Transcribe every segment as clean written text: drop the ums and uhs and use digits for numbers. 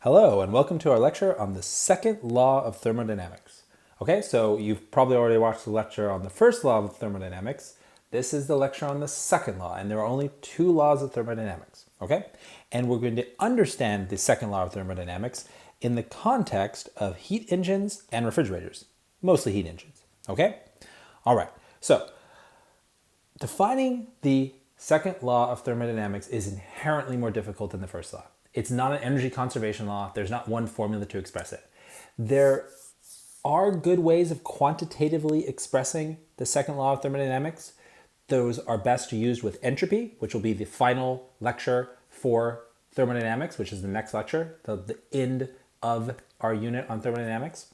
Hello, and welcome to our lecture on the second law of thermodynamics. Okay, so you've probably already watched the lecture on the first law of thermodynamics. This is the lecture on the second law, and there are only two laws of thermodynamics. Okay, and we're going to understand the second law of thermodynamics in the context of heat engines and refrigerators, mostly heat engines. Okay, all right, so defining the second law of thermodynamics is inherently more difficult than the first law. It's not an energy conservation law. There's not one formula to express it. There are good ways of quantitatively expressing the second law of thermodynamics. Those are best used with entropy, which will be the final lecture for thermodynamics, which is the next lecture, the end of our unit on thermodynamics.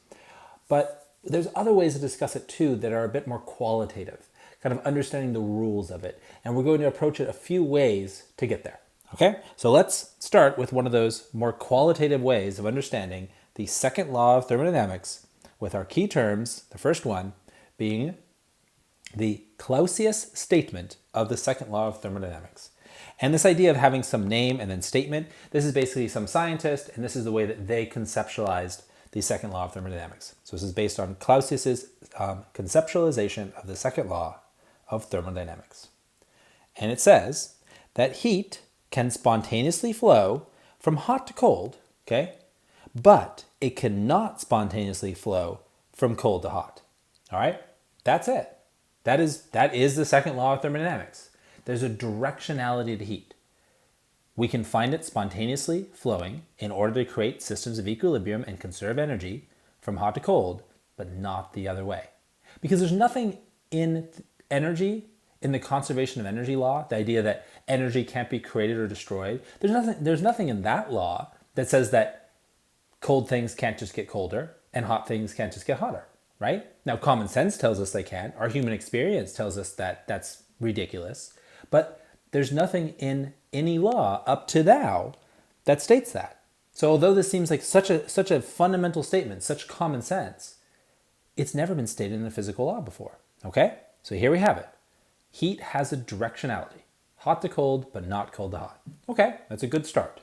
But there's other ways to discuss it too that are a bit more qualitative, kind of understanding the rules of it. And we're going to approach it a few ways to get there. Okay, so let's start with one of those more qualitative ways of understanding the second law of thermodynamics with our key terms, the first one being the Clausius statement of the second law of thermodynamics. And this idea of having some name and then statement, this is basically some scientist, and this is the way that they conceptualized the second law of thermodynamics. So this is based on Clausius's conceptualization of the second law of thermodynamics. And it says that heat can spontaneously flow from hot to cold, okay? But it cannot spontaneously flow from cold to hot. All right? That's it. That is the second law of thermodynamics. There's a directionality to heat. We can find it spontaneously flowing in order to create systems of equilibrium and conserve energy from hot to cold, but not the other way. Because there's nothing in energy, in the conservation of energy law, the idea that energy can't be created or destroyed, there's nothing in that law that says that cold things can't just get colder and hot things can't just get hotter, right? Now, common sense tells us they can. Our human experience tells us that that's ridiculous. But there's nothing in any law up to now that states that. So although this seems like such a fundamental statement, such common sense, it's never been stated in a physical law before, okay? So here we have it. Heat has a directionality, hot to cold, but not cold to hot. Okay, that's a good start.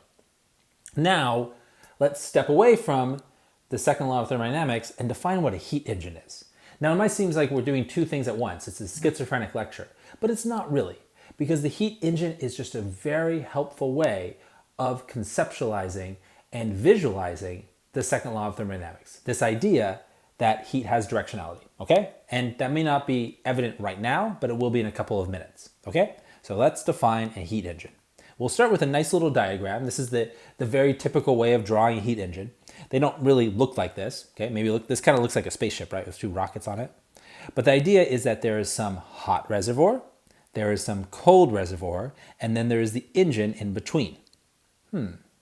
Now, let's step away from the second law of thermodynamics and define what a heat engine is. Now, it might seem like we're doing two things at once. It's a schizophrenic lecture, but it's not really, because the heat engine is just a very helpful way of conceptualizing and visualizing the second law of thermodynamics. This idea that heat has directionality, okay? And that may not be evident right now, but it will be in a couple of minutes, okay? So let's define a heat engine. We'll start with a nice little diagram. This is the very typical way of drawing a heat engine. They don't really look like this, okay? Maybe look, this kind of looks like a spaceship, right? With two rockets on it. But the idea is that there is some hot reservoir, there is some cold reservoir, and then there is the engine in between.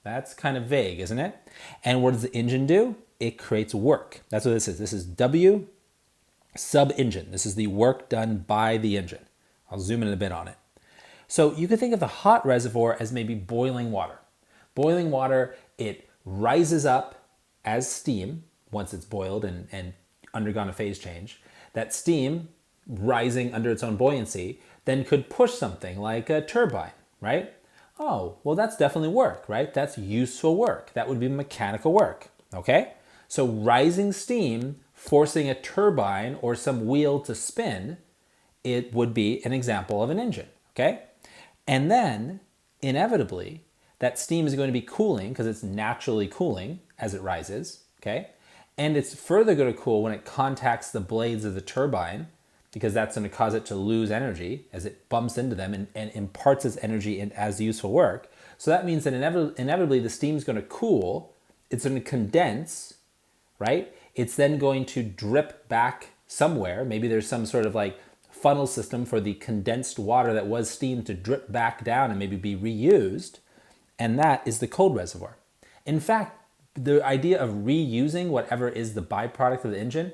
That's kind of vague, isn't it? And what does the engine do? It creates work. That's what this is. This is W sub engine. This is the work done by the engine. I'll zoom in a bit on it. So you could think of the hot reservoir as maybe boiling water. Boiling water, it rises up as steam once it's boiled and undergone a phase change. That steam rising under its own buoyancy then could push something like a turbine, right? Oh, well, that's definitely work, right? That's useful work. That would be mechanical work, okay? So rising steam forcing a turbine or some wheel to spin, it would be an example of an engine, okay? And then, inevitably, that steam is going to be cooling because it's naturally cooling as it rises, okay? And it's further going to cool when it contacts the blades of the turbine because that's going to cause it to lose energy as it bumps into them and imparts its energy as useful work. So that means that inevitably the steam is going to cool, it's going to condense, right? It's then going to drip back somewhere. Maybe there's some sort of like funnel system for the condensed water that was steam to drip back down and maybe be reused. And that is the cold reservoir. In fact, the idea of reusing whatever is the byproduct of the engine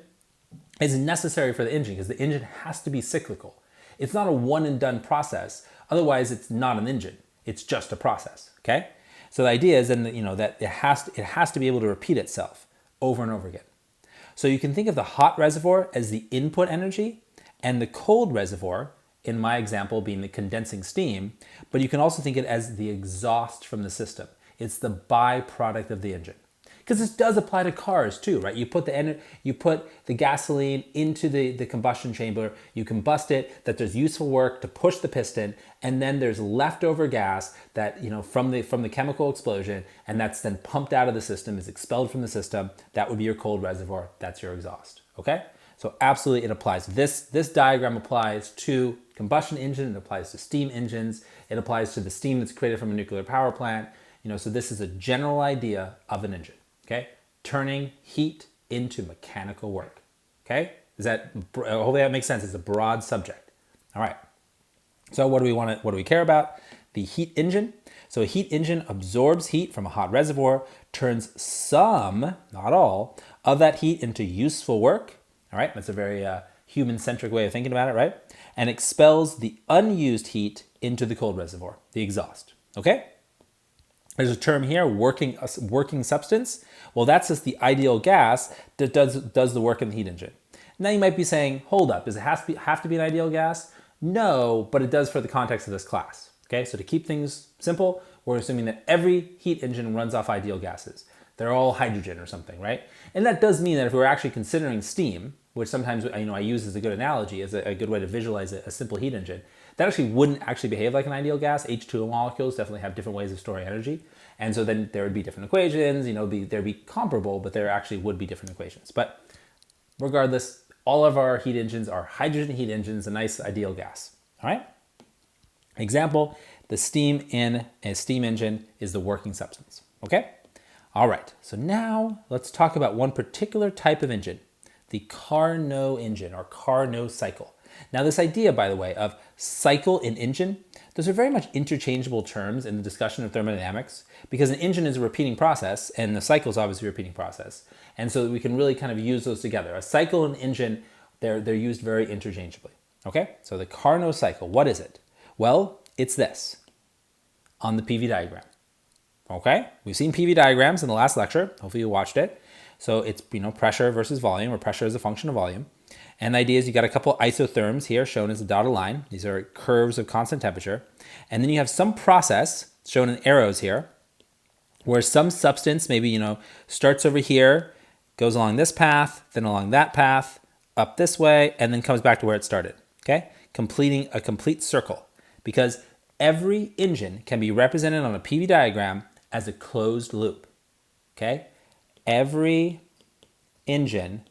is necessary for the engine because the engine has to be cyclical. It's not a one and done process. Otherwise, it's not an engine. It's just a process, okay? So the idea is then that it has to be able to repeat itself over and over again. So you can think of the hot reservoir as the input energy and the cold reservoir, in my example, being the condensing steam, but you can also think of it as the exhaust from the system. It's the byproduct of the engine. Because this does apply to cars too, right? You put the gasoline into the combustion chamber, you combust it, that there's useful work to push the piston, and then there's leftover gas that, from the chemical explosion, and that's then pumped out of the system, is expelled from the system. That would be your cold reservoir. That's your exhaust, okay? So absolutely it applies. This diagram applies to combustion engine, it applies to steam engines, it applies to the steam that's created from a nuclear power plant. So this is a general idea of an engine. Okay, turning heat into mechanical work. Okay, hopefully that makes sense. It's a broad subject. All right. So what do we care about? The heat engine. So a heat engine absorbs heat from a hot reservoir, turns some, not all, of that heat into useful work. All right, that's a very human-centric way of thinking about it, right? And expels the unused heat into the cold reservoir, the exhaust. Okay. There's a term here, working substance. Well, that's just the ideal gas that does the work in the heat engine. Now you might be saying, hold up, does it have to be an ideal gas? No, but it does for the context of this class. Okay, so to keep things simple, we're assuming that every heat engine runs off ideal gases. They're all hydrogen or something, right? And that does mean that if we're actually considering steam, which sometimes I use as a good analogy, as a good way to visualize a simple heat engine, that actually wouldn't actually behave like an ideal gas. H2O molecules definitely have different ways of storing energy. And so then there would be different equations, there'd be comparable, but there actually would be different equations. But regardless, all of our heat engines are hydrogen heat engines, a nice ideal gas, all right? Example, the steam in a steam engine is the working substance, okay? All right, so now let's talk about one particular type of engine, the Carnot engine or Carnot cycle. Now this idea, by the way, of cycle and engine, those are very much interchangeable terms in the discussion of thermodynamics because an engine is a repeating process and the cycle is obviously a repeating process. And so we can really kind of use those together. A cycle and engine, they're used very interchangeably. Okay, so the Carnot cycle, what is it? Well, it's this on the PV diagram. Okay, we've seen PV diagrams in the last lecture. Hopefully you watched it. So it's pressure versus volume, or pressure is a function of volume. And the idea is you got a couple isotherms here shown as a dotted line. These are curves of constant temperature. And then you have some process shown in arrows here where some substance maybe, starts over here, goes along this path, then along that path, up this way, and then comes back to where it started. Okay? Completing a complete circle because every engine can be represented on a PV diagram as a closed loop. Okay? Every engine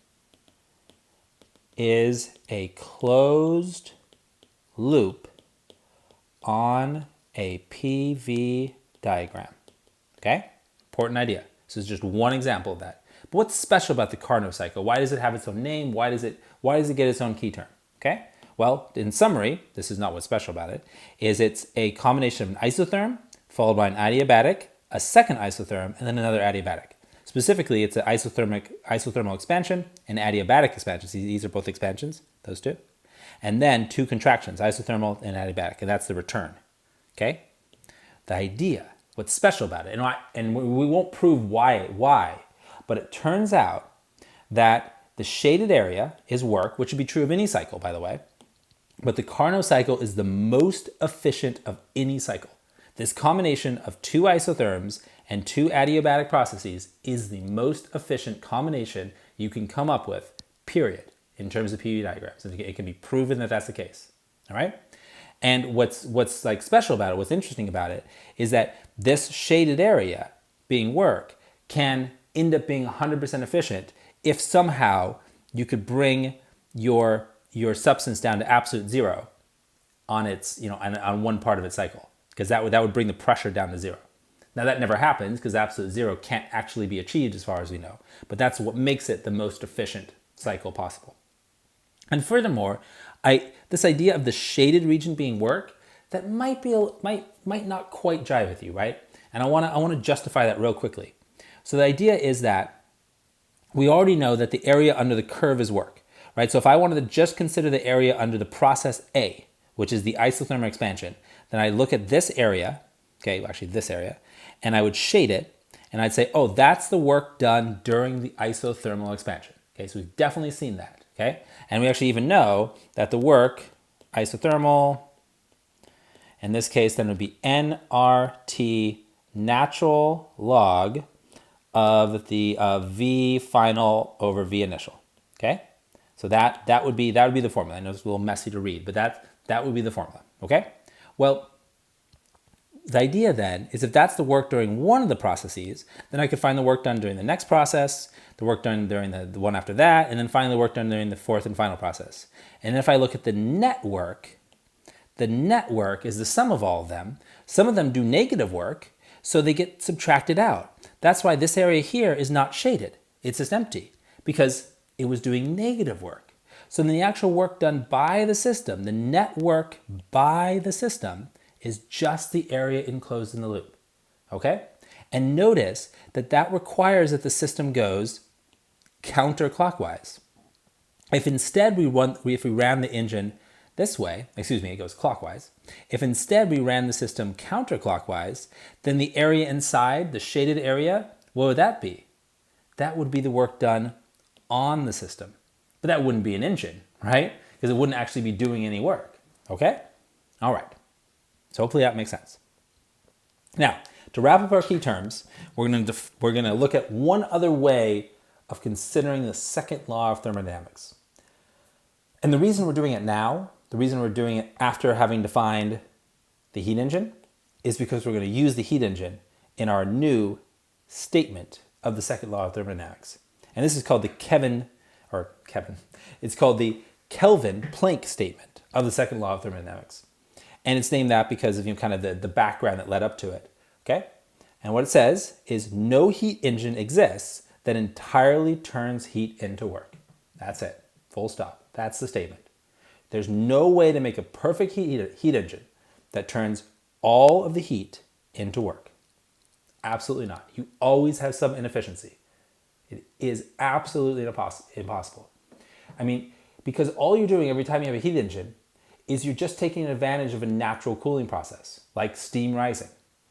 is a closed loop on a PV diagram. Okay? Important idea. This is just one example of that. But what's special about the Carnot cycle? Why does it have its own name? Why does it get its own key term? Okay? Well, in summary, this is not what's special about it, is it's a combination of an isotherm followed by an adiabatic, a second isotherm, and then another adiabatic. Specifically, it's an isothermal expansion and adiabatic expansion. See, these are both expansions, those two. And then two contractions, isothermal and adiabatic, and that's the return. Okay? The idea, what's special about it, and we won't prove why, but it turns out that the shaded area is work, which would be true of any cycle, by the way, but the Carnot cycle is the most efficient of any cycle. This combination of two isotherms and two adiabatic processes is the most efficient combination you can come up with, period, in terms of PV diagrams. And it can be proven that that's the case, all right? And what's like special about it, what's interesting about it, is that this shaded area being work can end up being 100% efficient if somehow you could bring your substance down to absolute zero on its, on one part of its cycle, because that would bring the pressure down to zero. Now that never happens because absolute zero can't actually be achieved as far as we know, but that's what makes it the most efficient cycle possible. And furthermore, this idea of the shaded region being work, that might not quite jive with you, right? And I want to justify that real quickly. So the idea is that we already know that the area under the curve is work, right? So if I wanted to just consider the area under the process A, which is the isothermal expansion, then I look at this area, okay, actually this area, and I would shade it, and I'd say, oh, that's the work done during the isothermal expansion. Okay, so we've definitely seen that, okay? And we actually even know that the work, isothermal, in this case, then would be nRT natural log of the V final over V initial. Okay? So that would be the formula. I know it's a little messy to read, but that would be the formula. Okay? Well, the idea then is if that's the work during one of the processes, then I could find the work done during the next process, the work done during the one after that, and then finally the work done during the fourth and final process. And if I look at the net work is the sum of all of them. Some of them do negative work, so they get subtracted out. That's why this area here is not shaded. It's just empty because it was doing negative work. So then the actual work done by the system, the net work by the system, is just the area enclosed in the loop. Okay? And notice that requires that the system goes counterclockwise. If instead we ran the engine this way, it goes clockwise. If instead we ran the system counterclockwise, then the area inside, the shaded area, what would that be? That would be the work done on the system. But that wouldn't be an engine, right? Because it wouldn't actually be doing any work. Okay? All right. So hopefully that makes sense. Now, to wrap up our key terms, we're going to look at one other way of considering the second law of thermodynamics. And the reason we're doing it now, the reason we're doing it after having defined the heat engine, is because we're going to use the heat engine in our new statement of the second law of thermodynamics. And this is called it's called the Kelvin-Planck statement of the second law of thermodynamics. And it's named that because of kind of the background that led up to it. Okay? And what it says is no heat engine exists that entirely turns heat into work. That's it. Full stop. That's the statement. There's no way to make a perfect heat engine that turns all of the heat into work. Absolutely not. You always have some inefficiency. It is absolutely impossible. I mean, because all you're doing every time you have a heat engine is you're just taking advantage of a natural cooling process, like steam rising.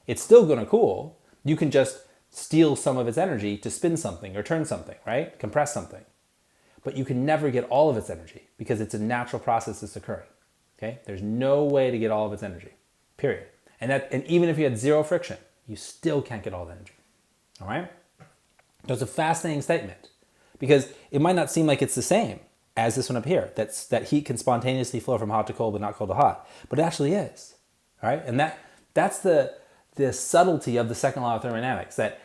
It's still going to cool. You can just steal some of its energy to spin something or turn something, right? Compress something. But you can never get all of its energy because it's a natural process that's occurring. Okay? There's no way to get all of its energy, period. And even if you had zero friction, you still can't get all the energy. All right? So it's a fascinating statement because it might not seem like it's the same as this one up here, that heat can spontaneously flow from hot to cold but not cold to hot. But it actually is. All right? And that's the subtlety of the second law of thermodynamics, that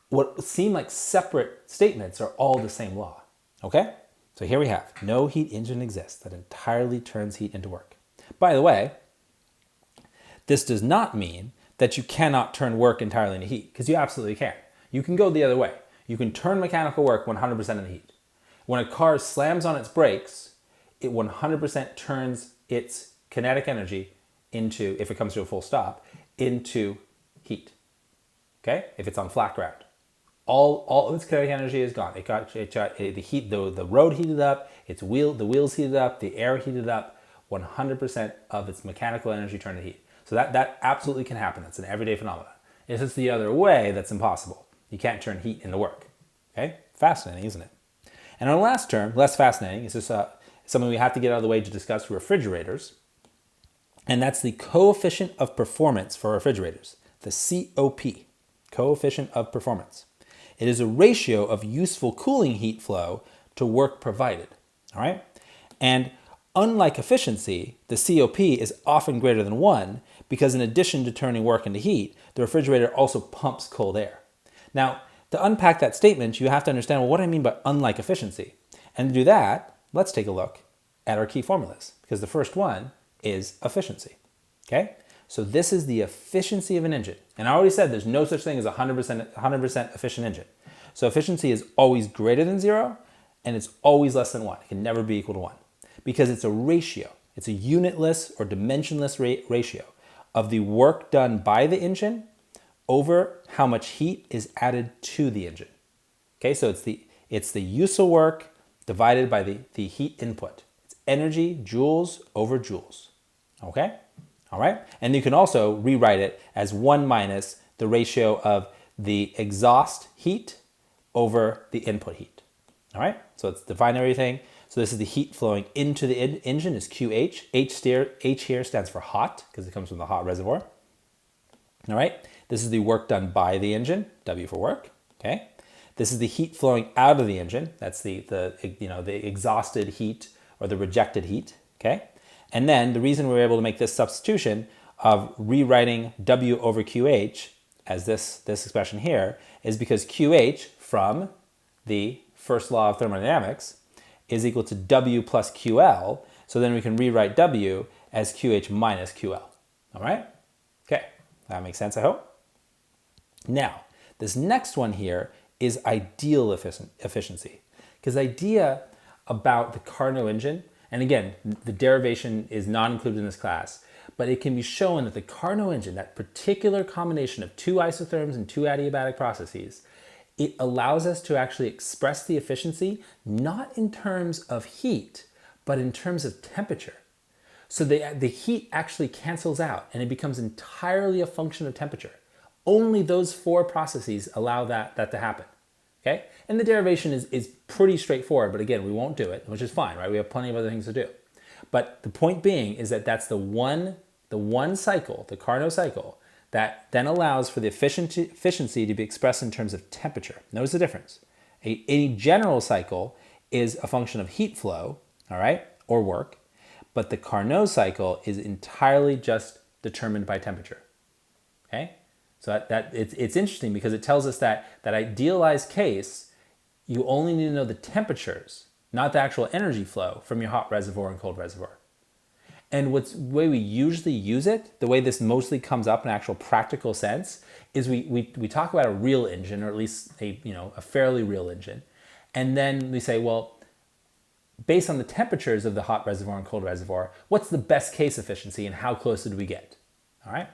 what seem like separate statements are all the same law. Okay? So here we have, no heat engine exists that entirely turns heat into work. By the way, this does not mean that you cannot turn work entirely into heat, because you absolutely can. You can go the other way. You can turn mechanical work 100% into heat. When a car slams on its brakes, it 100% turns its kinetic energy into, if it comes to a full stop, into heat. Okay? If it's on flat ground. All of its kinetic energy is gone. It got the road heated up, the wheels heated up, the air heated up. 100% of its mechanical energy turned to heat. So that absolutely can happen. That's an everyday phenomenon. If it's the other way, that's impossible. You can't turn heat into work. Okay? Fascinating, isn't it? And our last term, less fascinating, is just something we have to get out of the way to discuss refrigerators. And that's the coefficient of performance for refrigerators, the COP, coefficient of performance. It is a ratio of useful cooling heat flow to work provided. All right? And unlike efficiency, the COP is often greater than 1 because in addition to turning work into heat, the refrigerator also pumps cold air. Now, to unpack that statement, you have to understand, well, what do I mean by unlike efficiency? And to do that, let's take a look at our key formulas, because the first one is efficiency. Okay? So this is the efficiency of an engine. And I already said there's no such thing as a 100% efficient engine. So efficiency is always greater than 0, and it's always less than 1. It can never be equal to 1. Because it's a ratio. It's a unitless or dimensionless ratio of the work done by the engine over how much heat is added to the engine. Okay, so it's the useful work divided by the heat input. It's energy, joules over joules. Okay? All right? And you can also rewrite it as 1 minus the ratio of the exhaust heat over the input heat. All right? So let's define everything. So this is the heat flowing into the engine is QH. H here stands for hot because it comes from the hot reservoir. All right? This is the work done by the engine, W for work, okay? This is the heat flowing out of the engine. That's the exhausted heat or the rejected heat, okay? And then the reason we're able to make this substitution of rewriting W over QH as this expression here is because QH from the first law of thermodynamics is equal to W plus QL. So then we can rewrite W as QH minus QL. All right? Okay, that makes sense, I hope. Now, this next one here is ideal efficiency. Because the idea about the Carnot engine, and again, the derivation is not included in this class, but it can be shown that the Carnot engine, that particular combination of two isotherms and two adiabatic processes, it allows us to actually express the efficiency not in terms of heat, but in terms of temperature. So the heat actually cancels out and it becomes entirely a function of temperature. Only those four processes allow that to happen. Okay? And the derivation is pretty straightforward, but again, we won't do it, which is fine, right? We have plenty of other things to do. But the point being is that that's the one cycle, the Carnot cycle, that then allows for the efficiency to be expressed in terms of temperature. Notice the difference. A general cycle is a function of heat flow, all right, or work, but the Carnot cycle is entirely just determined by temperature. Okay? So it's interesting because it tells us that idealized case, you only need to know the temperatures, not the actual energy flow from your hot reservoir and cold reservoir. And the way we usually use it, the way this mostly comes up in actual practical sense, is we talk about a real engine, or at least a fairly real engine, and then we say, well, based on the temperatures of the hot reservoir and cold reservoir, what's the best case efficiency and how close did we get? All right.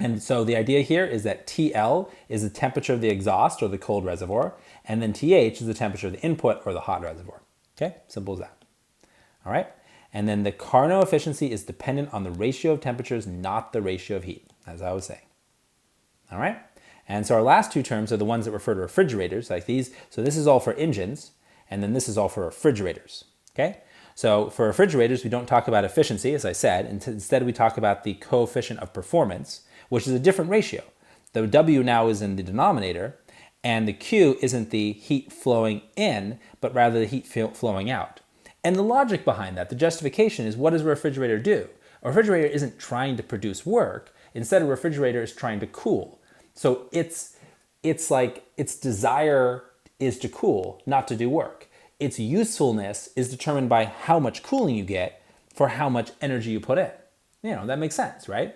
And so the idea here is that TL is the temperature of the exhaust or the cold reservoir, and then TH is the temperature of the input or the hot reservoir. Okay, simple as that. All right, and then the Carnot efficiency is dependent on the ratio of temperatures, not the ratio of heat, as I was saying. All right, and so our last two terms are the ones that refer to refrigerators, like these. So this is all for engines, and then this is all for refrigerators. Okay, so for refrigerators, we don't talk about efficiency, as I said, and instead we talk about the coefficient of performance, which is a different ratio. The W now is in the denominator, and the Q isn't the heat flowing in, but rather the heat flowing out. And the logic behind that, the justification, is what does a refrigerator do? A refrigerator isn't trying to produce work. Instead, a refrigerator is trying to cool. So it's like its desire is to cool, not to do work. Its usefulness is determined by how much cooling you get for how much energy you put in. That makes sense, right?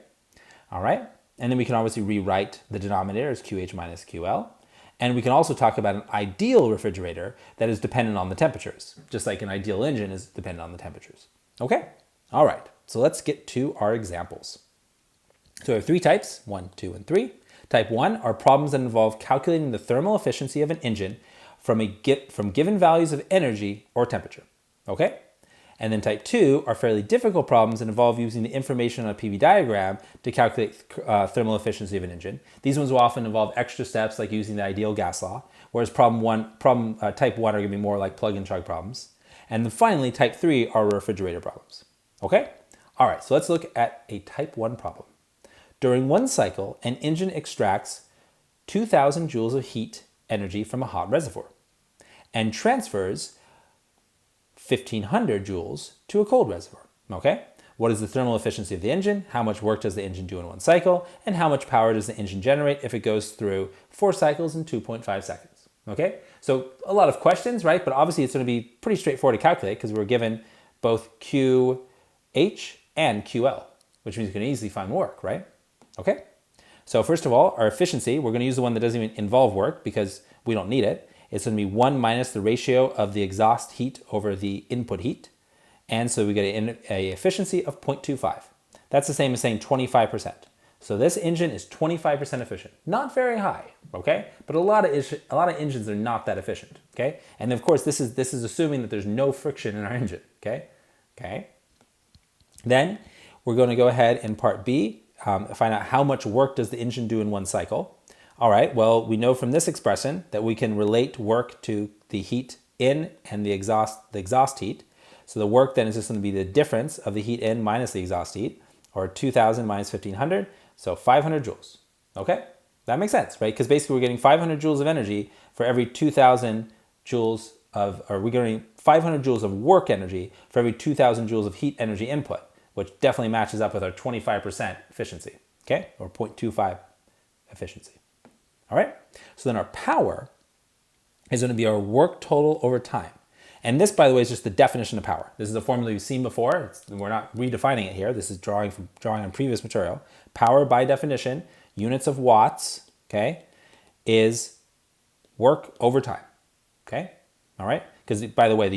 All right. And then we can obviously rewrite the denominator as QH minus QL. And we can also talk about an ideal refrigerator that is dependent on the temperatures, just like an ideal engine is dependent on the temperatures. Okay? All right. So let's get to our examples. So we have three types, 1, 2, and 3. Type 1 are problems that involve calculating the thermal efficiency of an engine from given values of energy or temperature. Okay? And then type 2 are fairly difficult problems that involve using the information on a PV diagram to calculate thermal efficiency of an engine. These ones will often involve extra steps like using the ideal gas law, whereas type 1 are going to be more like plug and chug problems. And then finally, type 3 are refrigerator problems. Okay? All right, so let's look at a type 1 problem. During one cycle, an engine extracts 2,000 joules of heat energy from a hot reservoir and transfers 1,500 joules to a cold reservoir. Okay? What is the thermal efficiency of the engine? How much work does the engine do in one cycle? And how much power does the engine generate if it goes through 4 cycles in 2.5 seconds? Okay? So a lot of questions, right? But obviously it's going to be pretty straightforward to calculate because we're given both QH and QL, which means we can easily find work, right? Okay? So first of all, our efficiency, we're going to use the one that doesn't even involve work because we don't need it. It's going to be 1 minus the ratio of the exhaust heat over the input heat. And so we get an efficiency of 0.25. That's the same as saying 25%. So this engine is 25% efficient. Not very high, okay? But a lot of engines are not that efficient, okay? And of course, this is assuming that there's no friction in our engine, okay? Okay. Then we're going to go ahead in part B, find out how much work does the engine do in one cycle. All right, well, we know from this expression that we can relate work to the heat in and the exhaust heat. So the work then is just going to be the difference of the heat in minus the exhaust heat, or 2,000 minus 1,500, so 500 joules. Okay, that makes sense, right? Because basically we're getting 500 joules of energy for every 2,000 joules of, or we're getting 500 joules of work energy for every 2,000 joules of heat energy input, which definitely matches up with our 25% efficiency, okay? Or 0.25 efficiency. All right, so then our power is going to be our work total over time. And this, by the way, is just the definition of power. This is a formula you've seen before. We're not redefining it here. This is drawing on previous material. Power, by definition, units of watts, okay, is work over time, okay? All right, because by the way,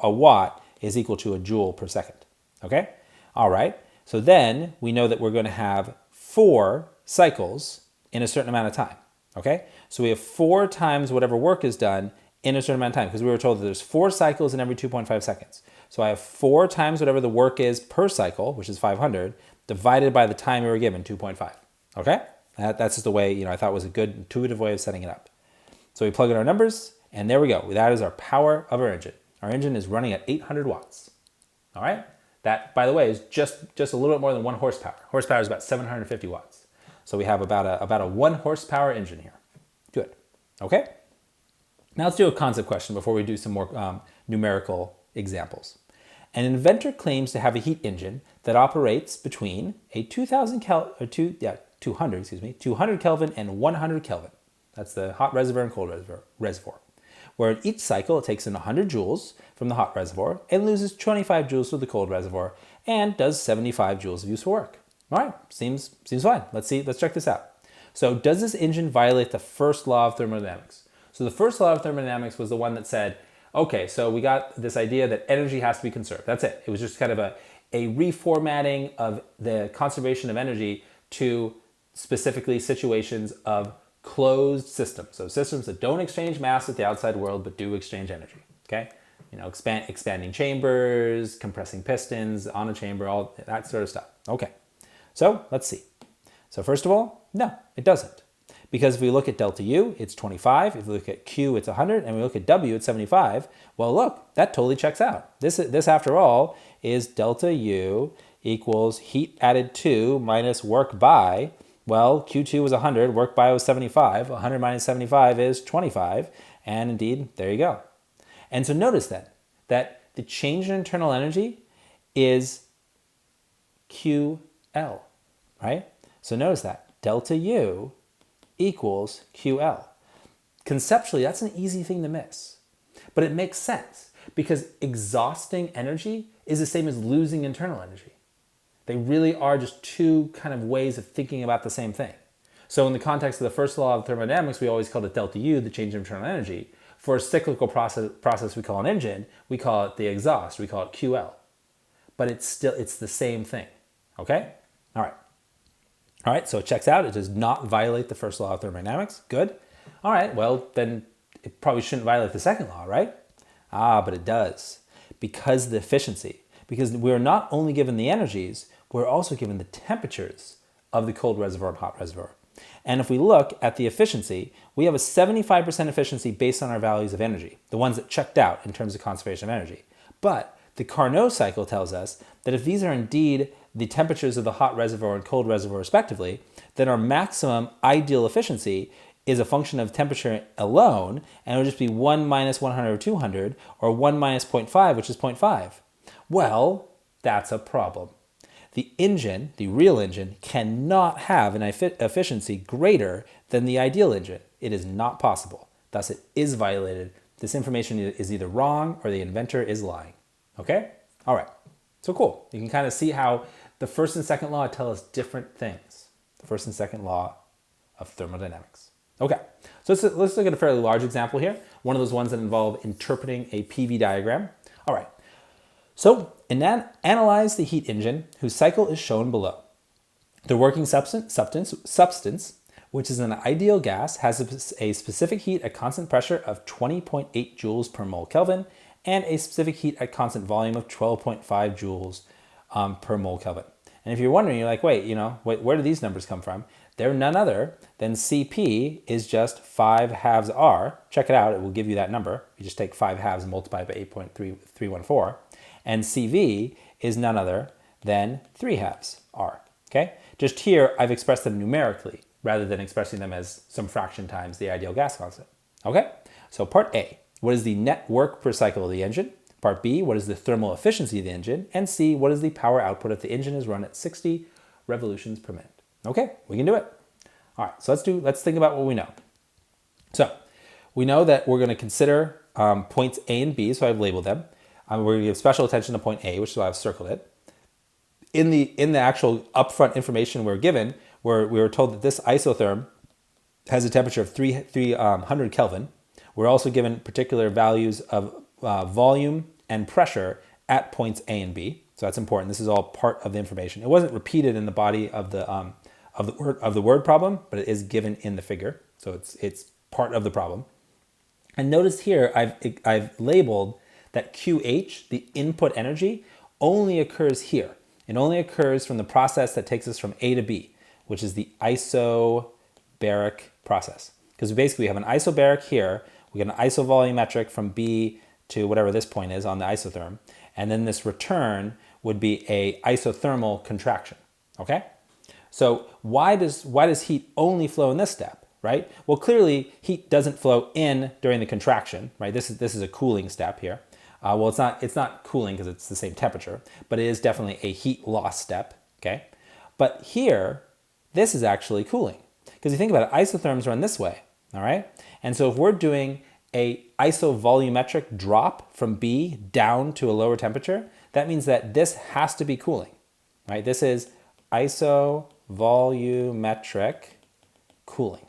a watt is equal to a joule per second, okay? All right, so then we know that we're going to have 4 cycles in a certain amount of time, okay? So we have 4 times whatever work is done in a certain amount of time, because we were told that there's 4 cycles in every 2.5 seconds. So I have 4 times whatever the work is per cycle, which is 500, divided by the time we were given, 2.5. Okay? That's just the way, I thought was a good intuitive way of setting it up. So we plug in our numbers, and there we go. That is our power of our engine. Our engine is running at 800 watts. All right? That, by the way, is just a little bit more than 1 horsepower. Horsepower is about 750 watts. So we have about a 1 horsepower engine here. Good. Okay? Now let's do a concept question before we do some more numerical examples. An inventor claims to have a heat engine that operates between a 200 Kelvin and 100 Kelvin. That's the hot reservoir and cold reservoir. Where in each cycle it takes in 100 joules from the hot reservoir and loses 25 joules to the cold reservoir and does 75 joules of useful work. All right, seems fine. Let's check this out. So does this engine violate the first law of thermodynamics? So the first law of thermodynamics was the one that said, okay, so we got this idea that energy has to be conserved. That's it. It was just kind of a reformatting of the conservation of energy to specifically situations of closed systems. So systems that don't exchange mass with the outside world, but do exchange energy, okay? Expanding chambers, compressing pistons on a chamber, all that sort of stuff. Okay, so let's see. So first of all, no, it doesn't. Because if we look at delta U, it's 25. If we look at Q, it's 100. And we look at W, it's 75. Well, look, that totally checks out. This after all, is delta U equals heat added to minus work by. Well, Q2 was 100, work by was 75. 100 minus 75 is 25. And indeed, there you go. And so notice then that the change in internal energy is QL, right? So notice that delta U equals QL. Conceptually, that's an easy thing to miss. But it makes sense because exhausting energy is the same as losing internal energy. They really are just two kind of ways of thinking about the same thing. So in the context of the first law of thermodynamics, we always called it delta U, the change in internal energy. For a cyclical process we call an engine, we call it the exhaust, we call it QL. But it's the same thing, okay? All right, so it checks out. It does not violate the first law of thermodynamics. Good. All right, well, then it probably shouldn't violate the second law, right? But it does. Because of the efficiency. Because we're not only given the energies, we're also given the temperatures of the cold reservoir and hot reservoir. And if we look at the efficiency, we have a 75% efficiency based on our values of energy, the ones that checked out in terms of conservation of energy. But the Carnot cycle tells us that if these are indeed the temperatures of the hot reservoir and cold reservoir respectively, then our maximum ideal efficiency is a function of temperature alone, and it would just be 1 minus 100 or 200, or 1 minus 0.5, which is 0.5. Well, that's a problem. The engine, the real engine, cannot have an efficiency greater than the ideal engine. It is not possible. Thus, it is violated. This information is either wrong or the inventor is lying. Okay? All right. So cool. You can kind of see how the first and second law tell us different things. The first and second law of thermodynamics. Okay. So let's look at a fairly large example here. One of those ones that involve interpreting a PV diagram. All right. So analyze the heat engine whose cycle is shown below. The working substance, which is an ideal gas, has a specific heat at constant pressure of 20.8 joules per mole Kelvin and a specific heat at constant volume of 12.5 joules per mole Kelvin. And if you're wondering, you're like, wait, where do these numbers come from? They're none other than Cp is just 5 halves R. Check it out, it will give you that number. You just take 5 halves and multiply by 8.314. And Cv is none other than 3 halves R, okay? Just here, I've expressed them numerically rather than expressing them as some fraction times the ideal gas constant. Okay, so part A, what is the net work per cycle of the engine? Part B, what is the thermal efficiency of the engine? And C, what is the power output if the engine is run at 60 revolutions per minute? Okay, we can do it. All right, so let's think about what we know. So we know that we're going to consider points A and B, so I've labeled them. We're going to give special attention to point A, which is why I've circled it. In the actual upfront information we're given, we were told that this isotherm has a temperature of 300 Kelvin. We're also given particular values of volume and pressure at points A and B. So that's important. This is all part of the information. It wasn't repeated in the body of the word problem, but it is given in the figure. So it's part of the problem. And notice here I've labeled that QH, the input energy, only occurs here. It only occurs from the process that takes us from A to B, which is the isobaric process. Because basically we have an isobaric here, we get an isovolumetric from B to whatever this point is on the isotherm, and then this return would be a isothermal contraction, okay? So why does heat only flow in this step, right? Well, clearly heat doesn't flow in during the contraction, right? This is a cooling step here. Well, it's not cooling because it's the same temperature, but it is definitely a heat loss step, okay? But here, this is actually cooling. Because you think about it, isotherms run this way, all right? And so if we're doing a isovolumetric drop from B down to a lower temperature, that means that this has to be cooling, right? This is isovolumetric cooling.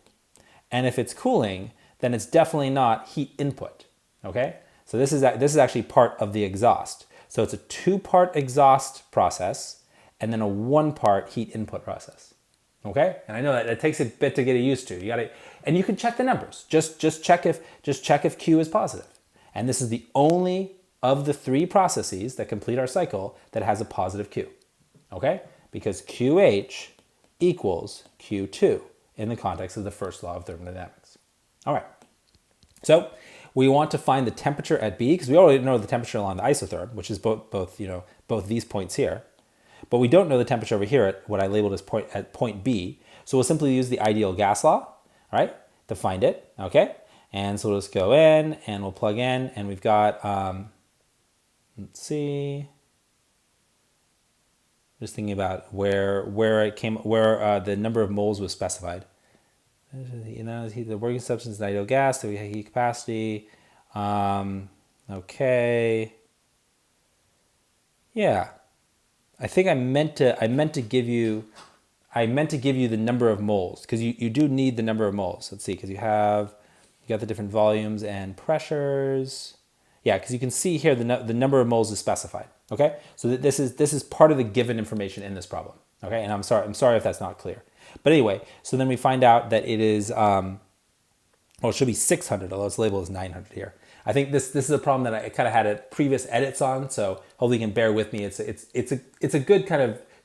And if it's cooling, then it's definitely not heat input, okay? So this is actually part of the exhaust. So it's a 2-part exhaust process and then a 1-part heat input process. Okay? And I know that it takes a bit to get used to. And you can check the numbers. Just check if Q is positive. And this is the only of the 3 processes that complete our cycle that has a positive Q. Okay? Because QH equals Q2 in the context of the first law of thermodynamics. All right. So we want to find the temperature at B, because we already know the temperature along the isotherm, which is both these points here. But we don't know the temperature over here at what I labeled as point B. So we'll simply use the ideal gas law, right, to find it, okay? And so we'll just go in and we'll plug in, and we've got, let's see, just thinking about where the number of moles was specified. You know, the working substance is ideal gas, so we have heat capacity. Okay. Yeah. I think I meant to give you the number of moles, because you do need the number of moles. Let's see, because you got the different volumes and pressures. Yeah, because you can see here the number of moles is specified. Okay, so this is part of the given information in this problem. Okay, and I'm sorry if that's not clear. But anyway, so then we find out that it is, well, it should be 600, although it's labeled as 900 here. I think this is a problem that I kind of had previous edits on, so hopefully you can bear with me. It's a good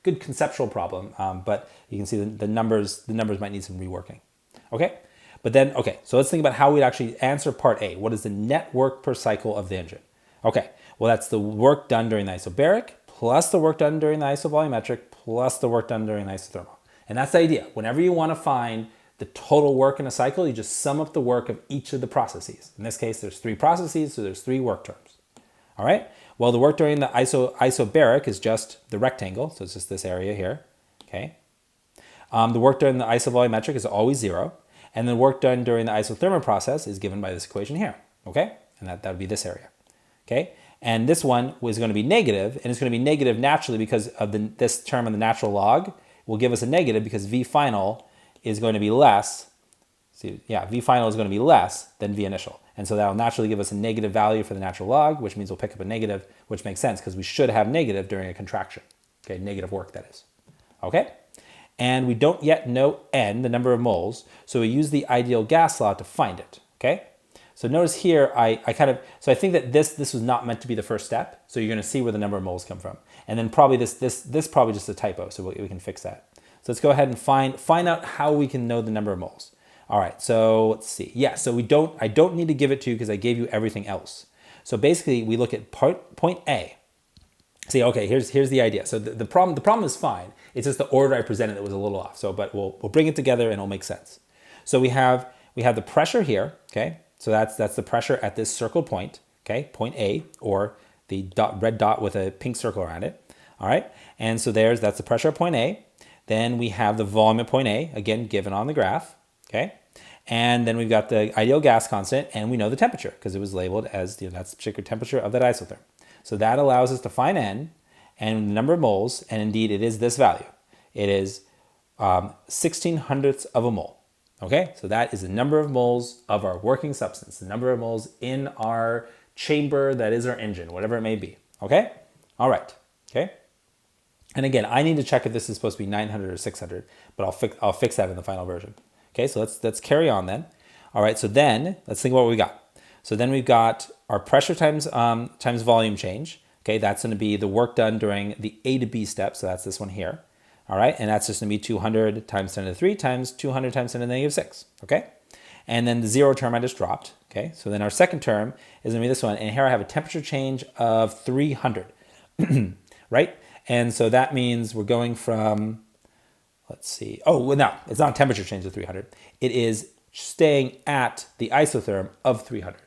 conceptual problem, but you can see the numbers might need some reworking. Okay, but then so let's think about how we'd actually answer part A. What is the net work per cycle of the engine? Okay, well that's the work done during the isobaric plus the work done during the isovolumetric plus the work done during the isothermal. And that's the idea. Whenever you want to find the total work in a cycle, you just sum up the work of each of the processes. In this case, there's 3 processes, so there's 3 work terms. All right? Well, the work during the isobaric is just the rectangle, so it's just this area here. Okay? The work during the isovolumetric is always 0, and the work done during the isothermal process is given by this equation here. Okay? And that would be this area. Okay? And this one was going to be negative, and it's going to be negative naturally because of this term in the natural log will give us a negative because V final is going to be less. See, yeah, V final is going to be less than V initial. And so that will naturally give us a negative value for the natural log, which means we'll pick up a negative, which makes sense because we should have negative during a contraction. Okay, negative work, that is. Okay? And we don't yet know N, the number of moles, so we use the ideal gas law to find it. Okay? So notice here, I think that this was not meant to be the first step, so you're going to see where the number of moles come from. And then probably this probably just a typo, so we can fix that. So let's go ahead and find out how we can know the number of moles. All right, so let's see. Yeah, so I don't need to give it to you because I gave you everything else. So basically, we look at point A. See, okay, here's the idea. So the problem is fine. It's just the order I presented that was a little off. So, but we'll bring it together and it'll make sense. So we have the pressure here, okay? So that's the pressure at this circled point, okay? Point A, or the red dot with a pink circle around it. All right? And so that's the pressure at point A. Then we have the volume at point A, again given on the graph, okay? And then we've got the ideal gas constant, and we know the temperature because it was labeled as, that's the particular temperature of that isotherm. So that allows us to find N and the number of moles, and indeed it is this value. It is 16 hundredths of a mole. Okay, so that is the number of moles of our working substance, the number of moles in our chamber that is our engine, whatever it may be. Okay, all right, okay. And again, I need to check if this is supposed to be 900 or 600, but I'll fix that in the final version. Okay, so let's carry on then. All right, so then let's think about what we got. So then we've got our pressure times volume change. Okay, that's going to be the work done during the A to B step. So that's this one here. All right, and that's just going to be 200 times 10 to the 3 times 200 times 10 to the negative 6. Okay, and then the zero term I just dropped. Okay, so then our second term is going to be this one. And here I have a temperature change of 300. Right? And so that means we're going from, let's see. Oh, well, no, it's not a temperature change of 300. It is staying at the isotherm of 300.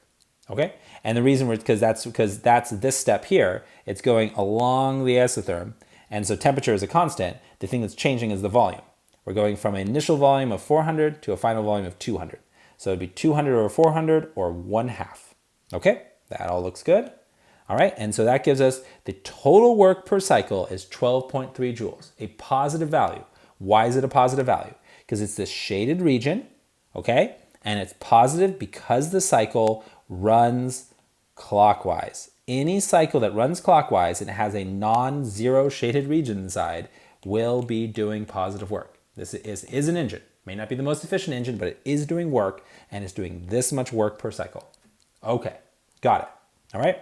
Okay, and the reason because that's this step here. It's going along the isotherm, and so temperature is a constant. The thing that's changing is the volume. We're going from an initial volume of 400 to a final volume of 200. So it'd be 200 over 400 or 1/2. Okay, that all looks good. All right, and so that gives us the total work per cycle is 12.3 joules, a positive value. Why is it a positive value? Because it's this shaded region, okay? And it's positive because the cycle runs clockwise. Any cycle that runs clockwise and has a non-zero shaded region inside will be doing positive work. This is an engine. May not be the most efficient engine, but it is doing work, and it's doing this much work per cycle. Okay, got it. All right.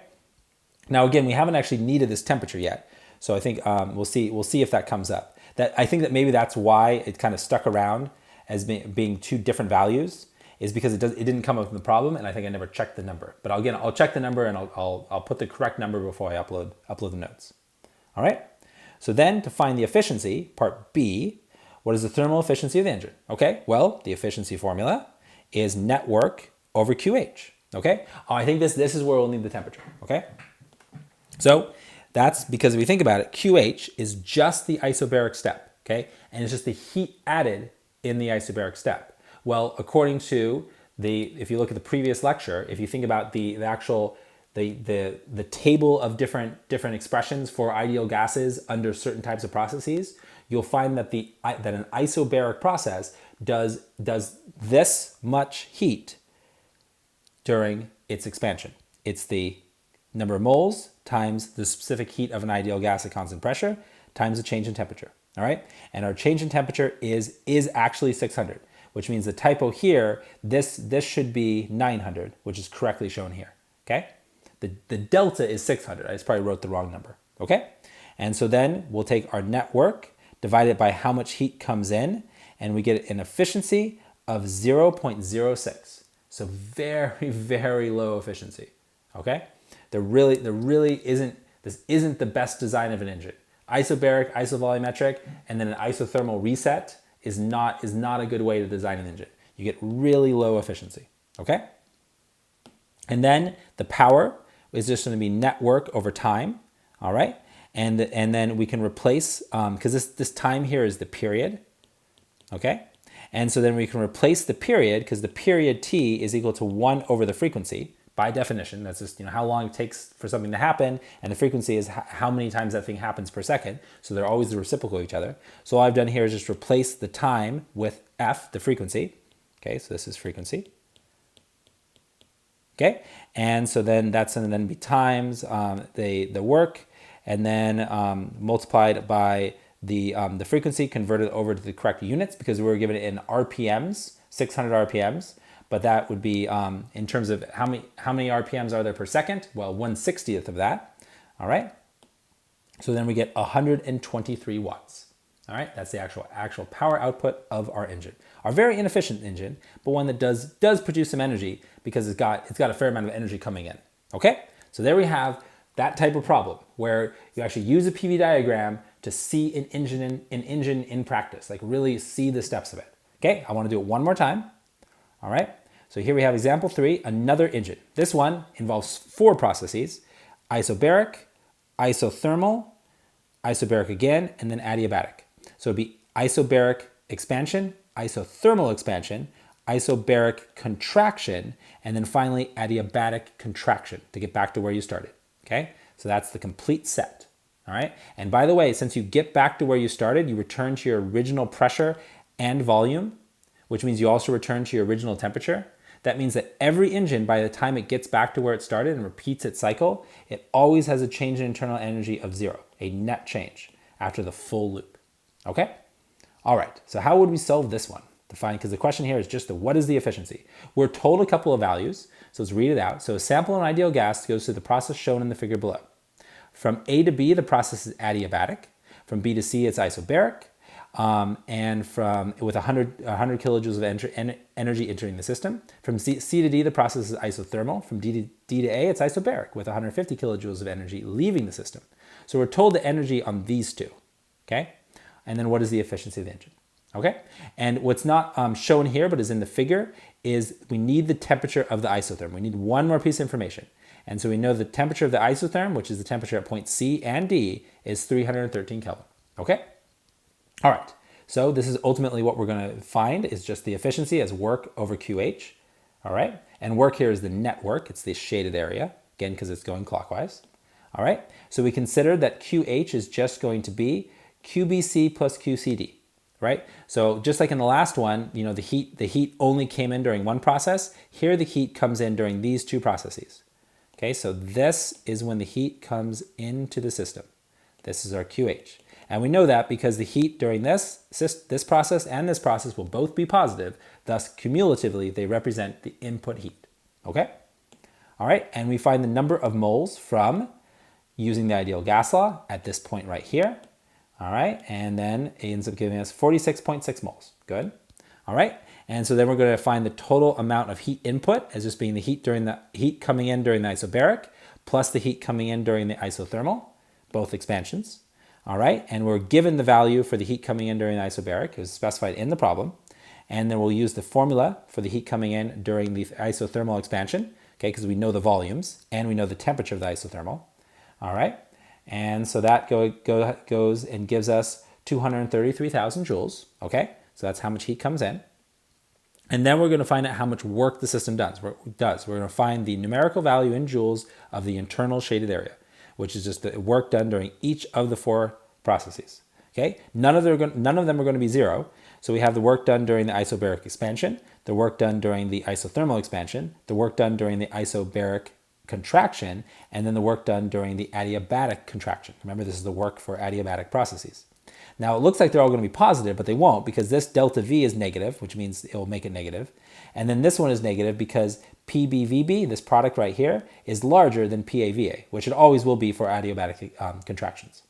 Now again, we haven't actually needed this temperature yet, so I think we'll see if that comes up. I think that maybe that's why it kind of stuck around as being two different values, is because it didn't come up with the problem, and I think I never checked the number. But again, I'll check the number and I'll put the correct number before I upload the notes. All right. So then to find the efficiency, part B, what is the thermal efficiency of the engine? Okay. Well, the efficiency formula is net work over QH. Okay. I think this is where we'll need the temperature. Okay. So that's because if we think about it, QH is just the isobaric step, okay? And it's just the heat added in the isobaric step. Well, according to if you look at the previous lecture, if you think about the table of different expressions for ideal gases under certain types of processes, you'll find that an isobaric process does this much heat during its expansion. It's the number of moles times the specific heat of an ideal gas at constant pressure times the change in temperature. All right, and our change in temperature is actually 600, which means the typo here, this should be 900, which is correctly shown here. Okay, the delta is 600. I just probably wrote the wrong number. Okay, and so then we'll take our net work, divide it by how much heat comes in, and we get an efficiency of 0.06. So very, very low efficiency. Okay. There really isn't the best design of an engine. Isobaric, isovolumetric, and then an isothermal reset is not a good way to design an engine. You get really low efficiency. Okay? And then the power is just going to be net work over time. All right? And then we can replace, because this time here is the period. Okay? And so then we can replace the period, because the period t is equal to 1 over the frequency. By definition, that's just how long it takes for something to happen, and the frequency is how many times that thing happens per second. So they're always the reciprocal of each other. So all I've done here is just replace the time with f, the frequency. Okay, so this is frequency. Okay, and so then that's going to then be times the work, and then multiplied by the frequency, converted over to the correct units because we were given it in RPMs, 600 RPMs. But that would be in terms of how many RPMs are there per second? Well, 1/60th of that. All right. So then we get 123 watts. All right. That's the actual power output of our engine. Our very inefficient engine, but one that does produce some energy because it's got a fair amount of energy coming in. Okay. So there we have That type of problem where you actually use a PV diagram to see an engine in practice, like really see the steps of it. Okay, I want to do it one more time. All right, so here we have example 3, another engine. This one involves 4 processes: isobaric, isothermal, isobaric again, and then adiabatic. So it'd be isobaric expansion, isothermal expansion, isobaric contraction, and then finally adiabatic contraction to get back to where you started. Okay, so that's the complete set. All right, and by the way, since you get back to where you started, you return to your original pressure and volume, which means you also return to your original temperature. That means that every engine, by the time it gets back to where it started and repeats its cycle, it always has a change in internal energy of 0, a net change after the full loop. Okay? All right, so how would we solve this one? Because the question here is just what is the efficiency? We're told a couple of values, so let's read it out. So a sample in ideal gas goes through the process shown in the figure below. From A to B, the process is adiabatic. From B to C, it's isobaric. And with 100 kilojoules of energy entering the system. From C to D, the process is isothermal. From D to A, it's isobaric with 150 kilojoules of energy leaving the system. So we're told the energy on these two, okay? And then what is the efficiency of the engine, okay? And what's not shown here but is in the figure is we need the temperature of the isotherm. We need one more piece of information. And so we know the temperature of the isotherm, which is the temperature at point C and D, is 313 Kelvin, okay? All right, so this is ultimately what we're going to find is just the efficiency as work over QH, all right? And work here is the net work. It's the shaded area, again, because it's going clockwise, all right? So we consider that QH is just going to be QBC plus QCD, right? So just like in the last one, you know, the heat only came in during one process. Here the heat comes in during these 2 processes, okay? So this is when the heat comes into the system. This is our QH. And we know that because the heat during this process and this process will both be positive. Thus, cumulatively, they represent the input heat. Okay? All right, and we find the number of moles from using the ideal gas law at this point right here. All right, and then it ends up giving us 46.6 moles. Good. All right, and so then we're going to find the total amount of heat input as just being the heat coming in during the isobaric plus the heat coming in during the isothermal, both expansions. All right, and we're given the value for the heat coming in during the isobaric, it was specified in the problem, and then we'll use the formula for the heat coming in during the isothermal expansion, okay, because we know the volumes and we know the temperature of the isothermal. All right, and so that goes and gives us 233,000 joules, okay, so that's how much heat comes in. And then we're going to find out how much work the system does. We're going to find the numerical value in joules of the internal shaded area, which is just the work done during each of the 4 processes. Okay, none of them are going to be 0. So we have the work done during the isobaric expansion, the work done during the isothermal expansion, the work done during the isobaric contraction, and then the work done during the adiabatic contraction. Remember, this is the work for adiabatic processes. Now, it looks like they're all going to be positive, but they won't because this delta V is negative, which means it will make it negative. And then this one is negative because PBVB, this product right here, is larger than PAVA, which it always will be for adiabatic contractions.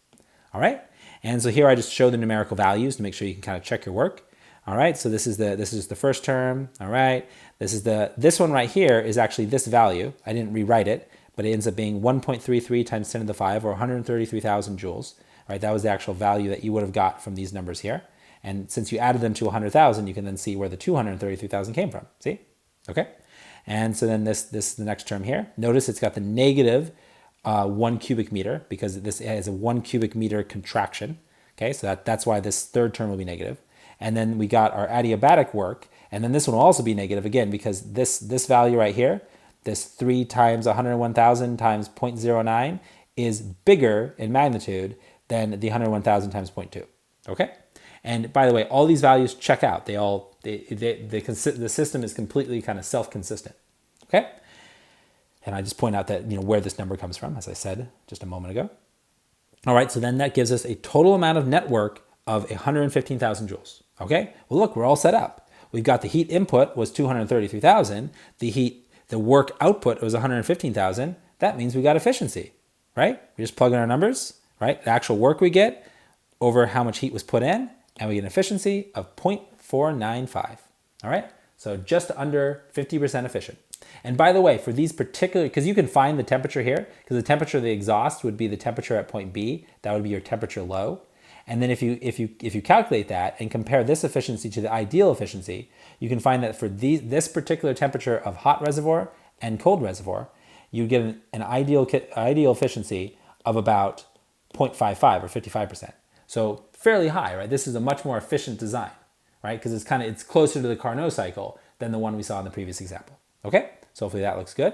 All right? And so here I just show the numerical values to make sure you can kind of check your work. All right, so this is the first term. All right, this one right here is actually this value. I didn't rewrite it, but it ends up being 1.33 times 10 to the 5, or 133,000 joules. All right, that was the actual value that you would have got from these numbers here. And since you added them to 100,000, you can then see where the 233,000 came from. See? Okay. And so then this is the next term here. Notice it's got the negative 1 cubic meter because this has a 1 cubic meter contraction. Okay, so that's why this third term will be negative. And then we got our adiabatic work, and then this one will also be negative again because this value right here, this 3 times 101,000 times 0.09 is bigger in magnitude than the 101,000 times 0.2. Okay? And by the way, all these values check out. The system is completely kind of self-consistent. Okay? And I just point out that, you know, where this number comes from, as I said just a moment ago. All right, so then that gives us a total amount of net work of 115,000 joules. Okay? Well, look, we're all set up. We've got the heat input was 233,000. The work output was 115,000. That means we got efficiency, right? We just plug in our numbers, right? The actual work we get over how much heat was put in, and we get an efficiency of 0.495. All right? So just under 50% efficient. And by the way, for these particular, because you can find the temperature here, because the temperature of the exhaust would be the temperature at point B, that would be your temperature low. And then if you calculate that and compare this efficiency to the ideal efficiency, you can find that for this particular temperature of hot reservoir and cold reservoir, you get an ideal efficiency of about 0.55 or 55%. So fairly high, right? This is a much more efficient design, right? Because it's closer to the Carnot cycle than the one we saw in the previous example. Okay, so hopefully that looks good.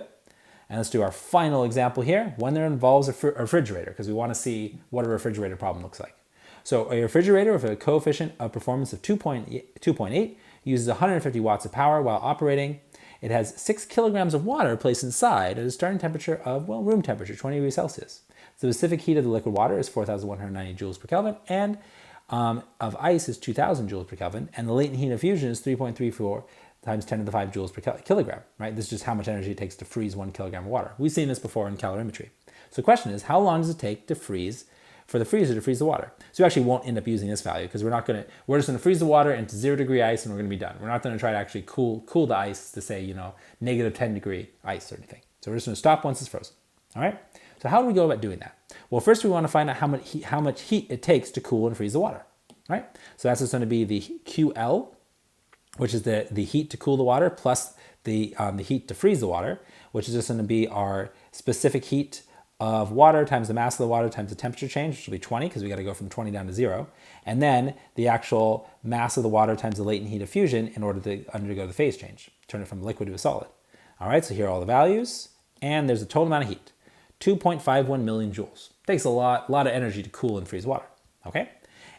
And let's do our final example here, one that involves a refrigerator, because we want to see what a refrigerator problem looks like. So a refrigerator with a coefficient of performance of 2.8 uses 150 watts of power while operating. It has 6 kilograms of water placed inside at a starting temperature of, well, room temperature, 20 degrees Celsius. The specific heat of the liquid water is 4,190 joules per Kelvin, and of ice is 2,000 joules per Kelvin, and the latent heat of fusion is 3.34 times 10 to the 5 joules per kilogram, right? This is just how much energy it takes to freeze 1 kilogram of water. We've seen this before in calorimetry. So the question is, how long does it take to freeze, for the freezer to freeze the water? So we actually won't end up using this value because we're just gonna freeze the water into 0 degree ice and we're gonna be done. We're not gonna try to actually cool the ice to say, negative 10 degree ice or anything. So we're just gonna stop once it's frozen, all right? So how do we go about doing that? Well, first we wanna find out how much heat it takes to cool and freeze the water, right? So that's just gonna be the QL, which is the heat to cool the water, plus the heat to freeze the water, which is just gonna be our specific heat of water times the mass of the water times the temperature change, which will be 20, because we got to go from 20 down to 0. And then the actual mass of the water times the latent heat of fusion in order to undergo the phase change, turn it from liquid to a solid. All right, so here are all the values. And there's a total amount of heat, 2.51 million joules. Takes a lot of energy to cool and freeze water, okay?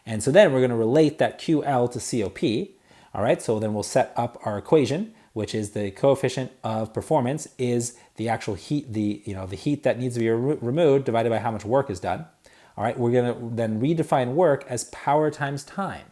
And so then we're going to relate that QL to COP. All right, so then we'll set up our equation, which is the coefficient of performance is the actual heat, the heat that needs to be removed divided by how much work is done. All right, we're gonna then redefine work as power times time,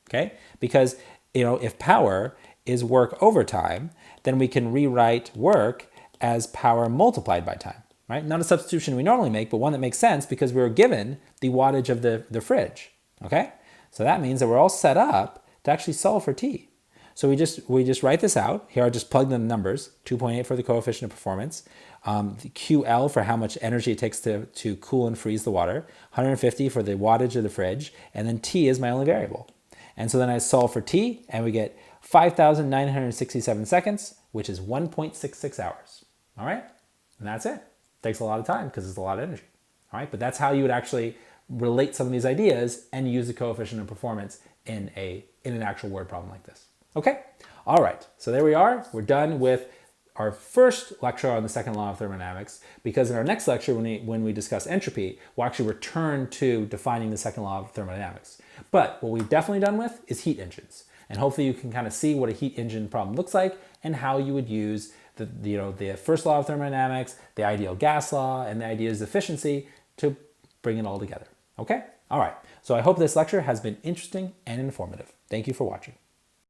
okay? Because, if power is work over time, then we can rewrite work as power multiplied by time, right? Not a substitution we normally make, but one that makes sense because we were given the wattage of the fridge, okay? So that means that we're all set up to actually solve for T. So we just write this out. Here I just plugged in the numbers, 2.8 for the coefficient of performance, the QL for how much energy it takes to cool and freeze the water, 150 for the wattage of the fridge, and then T is my only variable. And so then I solve for T, and we get 5,967 seconds, which is 1.66 hours. All right? And that's it. Takes a lot of time because it's a lot of energy. All right? But that's how you would actually relate some of these ideas and use the coefficient of performance in an actual word problem like this. Okay, all right, so there we are. We're done with our first lecture on the second law of thermodynamics, because in our next lecture, when we discuss entropy, we'll actually return to defining the second law of thermodynamics. But what we've definitely done with is heat engines. And hopefully you can kind of see what a heat engine problem looks like and how you would use the first law of thermodynamics, the ideal gas law, and the ideas of efficiency to bring it all together. Okay, all right. So I hope this lecture has been interesting and informative. Thank you for watching.